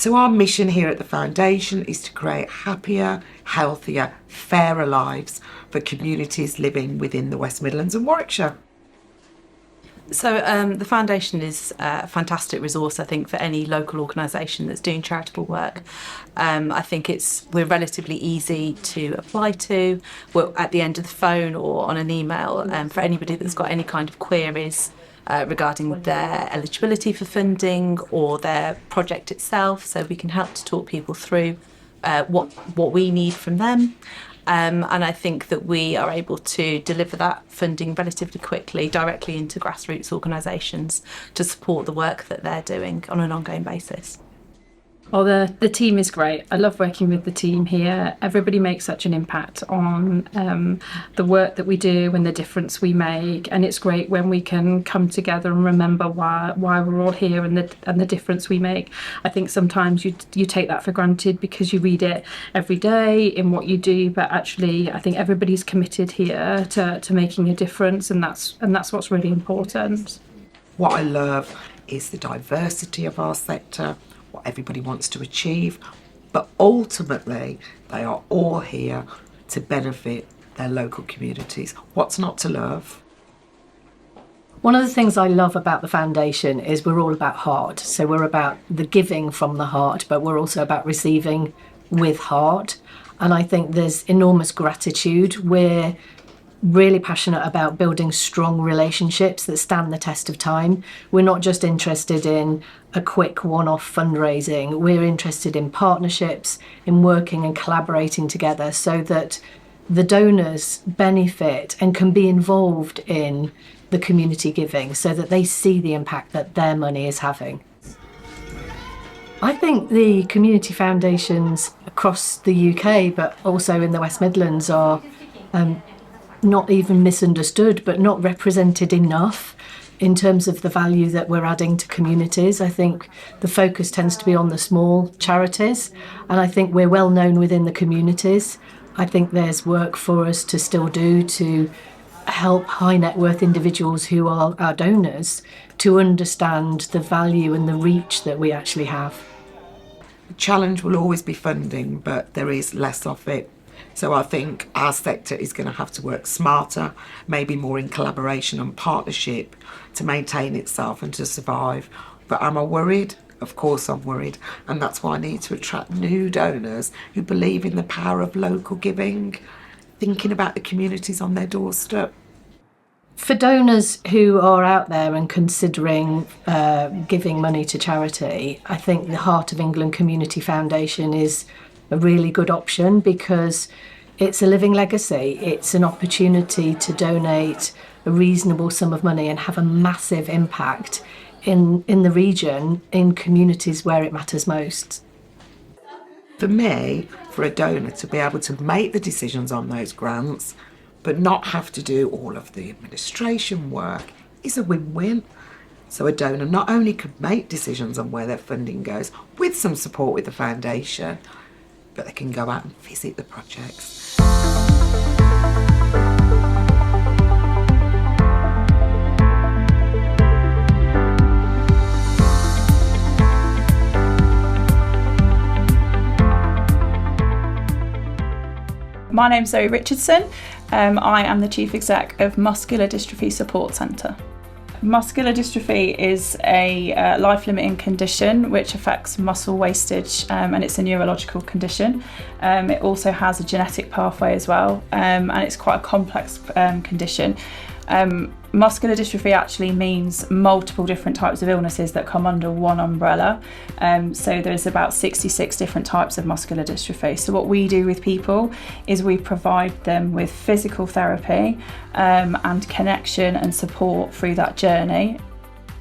So our mission here at the Foundation is to create happier, healthier, fairer lives for communities living within the West Midlands and Warwickshire. So the Foundation is a fantastic resource, I think, for any local organisation that's doing charitable work. I think we're relatively easy to apply to. We're at the end of the phone or on an email for anybody that's got any kind of queries regarding their eligibility for funding or their project itself. So we can help to talk people through what we need from them. And I think that we are able to deliver that funding relatively quickly directly into grassroots organisations to support the work that they're doing on an ongoing basis. Well, the team is great. I love working with the team here. Everybody makes such an impact on the work that we do and the difference we make. And it's great when we can come together and remember why we're all here and the difference we make. I think sometimes you take that for granted because you read it every day in what you do. But actually, I think everybody's committed here to making a difference, and that's what's really important. What I love is the diversity of our sector, what everybody wants to achieve, but ultimately they are all here to benefit their local communities. What's not to love? One of the things I love about the Foundation is we're all about heart. So we're about the giving from the heart, but we're also about receiving with heart. And I think there's enormous gratitude. We're really passionate about building strong relationships that stand the test of time. We're not just interested in a quick one-off fundraising. We're interested in partnerships, in working and collaborating together so that the donors benefit and can be involved in the community giving so that they see the impact that their money is having. I think the community foundations across the UK, but also in the West Midlands, are not even misunderstood, but not represented enough in terms of the value that we're adding to communities. I think the focus tends to be on the small charities, and I think we're well known within the communities. I think there's work for us to still do to help high net worth individuals who are our donors to understand the value and the reach that we actually have. The challenge will always be funding, but there is less of it. So I think our sector is going to have to work smarter, maybe more in collaboration and partnership to maintain itself and to survive. But am I worried? Of course I'm worried. And that's why I need to attract new donors who believe in the power of local giving, thinking about the communities on their doorstep. For donors who are out there and considering giving money to charity, I think the Heart of England Community Foundation is a really good option because it's a living legacy. It's an opportunity to donate a reasonable sum of money and have a massive impact in the region, in communities where it matters most. For me, for a donor to be able to make the decisions on those grants, but not have to do all of the administration work, is a win-win. So a donor not only could make decisions on where their funding goes, with some support with the Foundation, but they can go out and visit the projects. My name's Zoe Richardson. I am the Chief Exec of Muscular Dystrophy Support Centre. Muscular dystrophy is a life-limiting condition which affects muscle wastage, and it's a neurological condition. It also has a genetic pathway as well, and it's quite a complex condition. Muscular dystrophy actually means multiple different types of illnesses that come under one umbrella. So there's about 66 different types of muscular dystrophy. So what we do with people is we provide them with physical therapy and connection and support through that journey.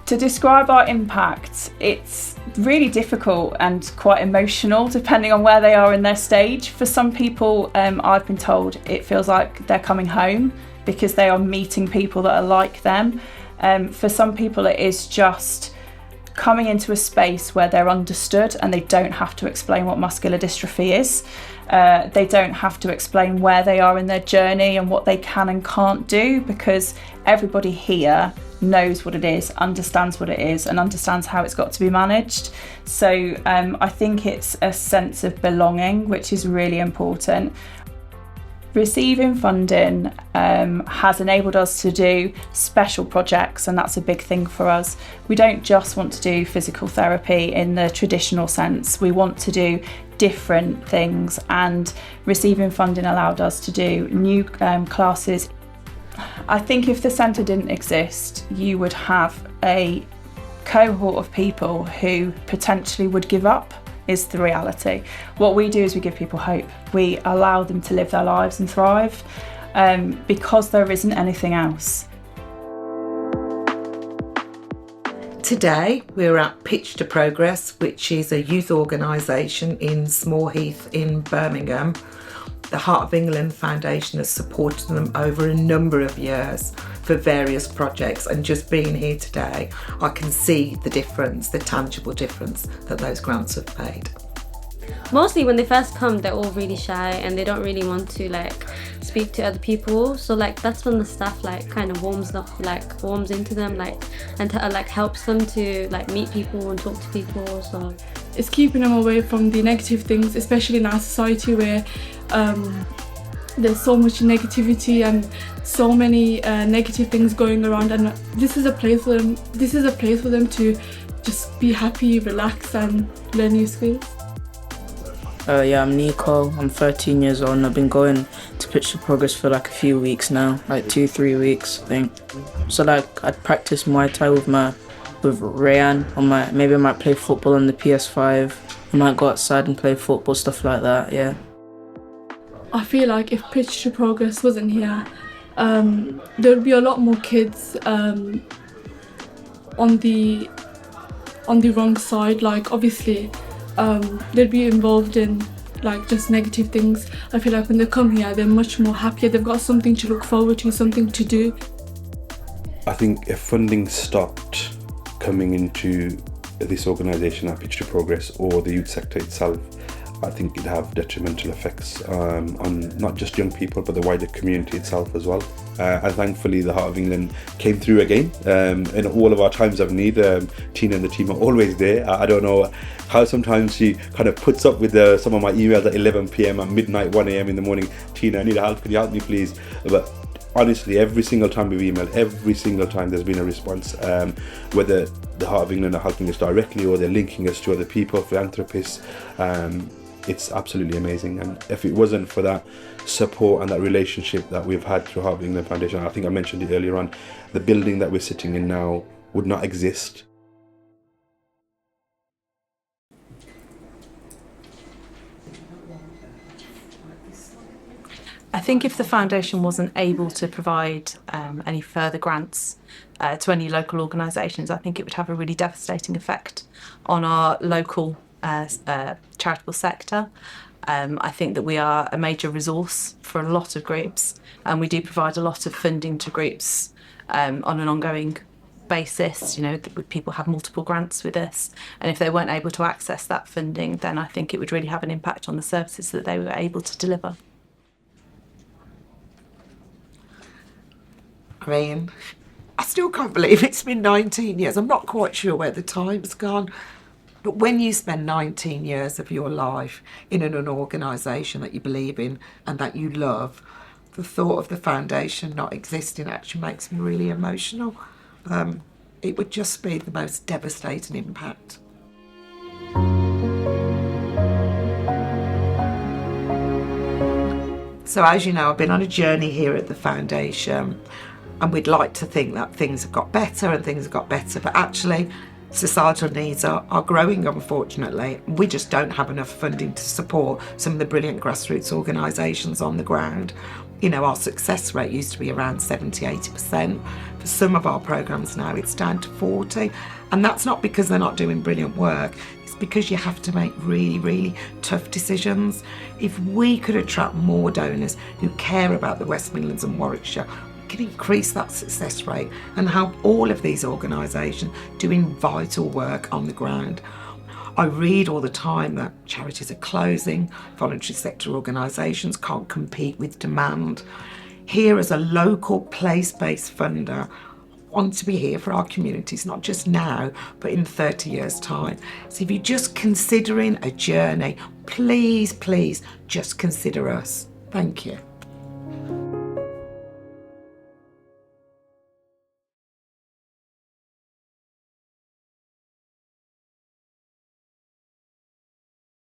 To describe our impact, it's really difficult and quite emotional depending on where they are in their stage. For some people, I've been told it feels like they're coming home because they are meeting people that are like them. For some people, it is just coming into a space where they're understood and they don't have to explain what muscular dystrophy is. They don't have to explain where they are in their journey and what they can and can't do, because everybody here knows what it is, understands what it is, and understands how it's got to be managed. So I think it's a sense of belonging, which is really important. Receiving funding has enabled us to do special projects, and that's a big thing for us. We don't just want to do physical therapy in the traditional sense. We want to do different things, and receiving funding allowed us to do new classes. I think if the centre didn't exist, you would have a cohort of people who potentially would give up, is the reality. What we do is we give people hope. We allow them to live their lives and thrive because there isn't anything else. Today we're at Pitch to Progress, which is a youth organisation in Small Heath in Birmingham. The Heart of England Foundation has supported them over a number of years for various projects, and just being here today I can see the difference, the tangible difference that those grants have made. Mostly when they first come, they're all really shy and they don't really want to speak to other people. So that's when the staff kind of warms into them and helps them to meet people and talk to people. So it's keeping them away from the negative things, especially in our society where there's so much negativity and so many negative things going around, and this is a place for them. This is a place for them to just be happy, relax, and learn new skills. Yeah, I'm Nico. I'm 13 years old and I've been going to Pitch to Progress for a few weeks now, 2-3 weeks I think. So I'd practice Muay Thai with Rayan, maybe I might play football on the PS5. I might go outside and play football, stuff like that, yeah. I feel like if Pitch to Progress wasn't here, there would be a lot more kids on the wrong side. Obviously, they'd be involved in just negative things. I feel like when they come here, they're much more happier. They've got something to look forward to, something to do. I think if funding stopped coming into this organisation at Pitch to Progress or the youth sector itself, I think it'd have detrimental effects on not just young people but the wider community itself as well. And thankfully the Heart of England came through again. In all of our times of need, Tina and the team are always there. I don't know how sometimes she kind of puts up with some of my emails at 11 p.m, at midnight, 1 a.m. in the morning. Tina, I need help, can you help me please? But honestly, every single time we've emailed, every single time there's been a response, whether the Heart of England are helping us directly or they're linking us to other people, philanthropists. It's absolutely amazing, and if it wasn't for that support and that relationship that we've had through Heart of England Foundation, I think I mentioned it earlier on, the building that we're sitting in now would not exist. I think if the foundation wasn't able to provide any further grants to any local organisations, I think it would have a really devastating effect on our local charitable sector. I think that we are a major resource for a lot of groups, and we do provide a lot of funding to groups on an ongoing basis. People have multiple grants with us, and if they weren't able to access that funding, then I think it would really have an impact on the services that they were able to deliver. I still can't believe it's been 19 years. I'm not quite sure where the time's gone. But when you spend 19 years of your life in an organisation that you believe in and that you love, the thought of the foundation not existing actually makes me really emotional. It would just be the most devastating impact. So as you know, I've been on a journey here at the foundation, and we'd like to think that things have got better, but actually societal needs are growing, unfortunately. We just don't have enough funding to support some of the brilliant grassroots organisations on the ground. Our success rate used to be around 70-80%. For some of our programmes now, it's down to 40%. And that's not because they're not doing brilliant work. It's because you have to make really, really tough decisions. If we could attract more donors who care about the West Midlands and Warwickshire, can increase that success rate and help all of these organisations doing vital work on the ground. I read all the time that charities are closing, voluntary sector organisations can't compete with demand. Here as a local place-based funder, want to be here for our communities, not just now, but in 30 years' time. So if you're just considering a journey, please, please just consider us. Thank you.